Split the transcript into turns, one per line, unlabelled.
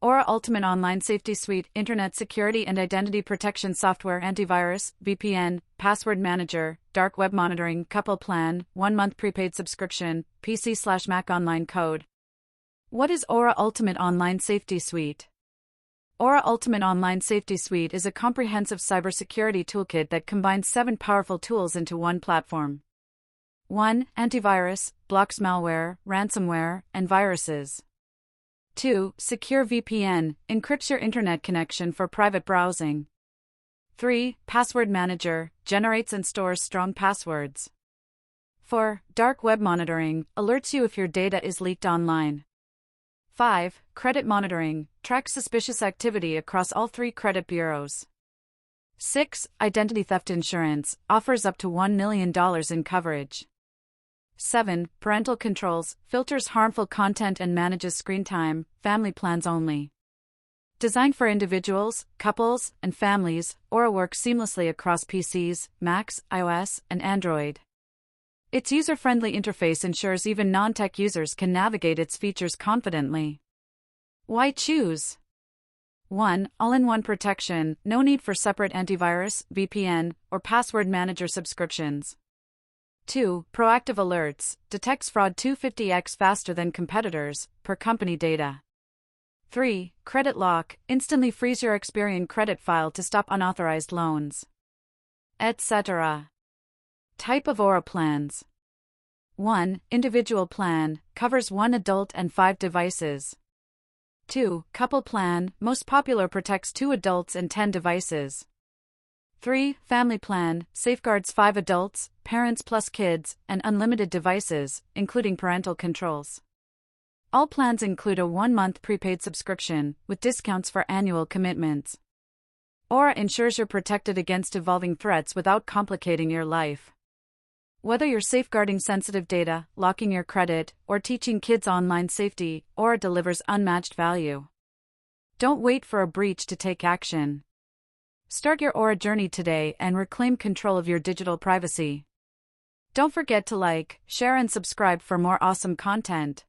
Aura Ultimate Online Safety Suite, Internet Security and Identity Protection Software, Antivirus, VPN, Password Manager, Dark Web Monitoring, Couple Plan, 1-month prepaid subscription, PC/Mac Online Code. What is Aura Ultimate Online Safety Suite? Aura Ultimate Online Safety Suite is a comprehensive cybersecurity toolkit that combines 7 powerful tools into one platform. 1. Antivirus, blocks malware, ransomware, and viruses. 2. Secure VPN, encrypts your internet connection for private browsing. 3. Password Manager, generates and stores strong passwords. 4. Dark Web Monitoring, alerts you if your data is leaked online. 5. Credit Monitoring, tracks suspicious activity across all 3 credit bureaus. 6. Identity Theft Insurance, offers up to $1 million in coverage. 7. Parental Controls, filters harmful content and manages screen time, family plans only. Designed for individuals, couples, and families, Aura works seamlessly across PCs, Macs, iOS, and Android. Its user-friendly interface ensures even non-tech users can navigate its features confidently. Why choose? 1. All-in-one protection, no need for separate antivirus, VPN, or password manager subscriptions. 2. Proactive alerts, detects fraud 250x faster than competitors, per company data. 3. Credit lock, instantly frees your Experian credit file to stop unauthorized loans. Etc. Type of Aura plans. 1. Individual plan, covers 1 adult and 5 devices. 2. Couple plan, most popular, protects 2 adults and 10 devices. 3. Family plan, safeguards 5 adults, parents plus kids, and unlimited devices, including parental controls. All plans include a 1-month prepaid subscription, with discounts for annual commitments. Aura ensures you're protected against evolving threats without complicating your life. Whether you're safeguarding sensitive data, locking your credit, or teaching kids online safety, Aura delivers unmatched value. Don't wait for a breach to take action. Start your Aura journey today and reclaim control of your digital privacy. Don't forget to like, share, and subscribe for more awesome content.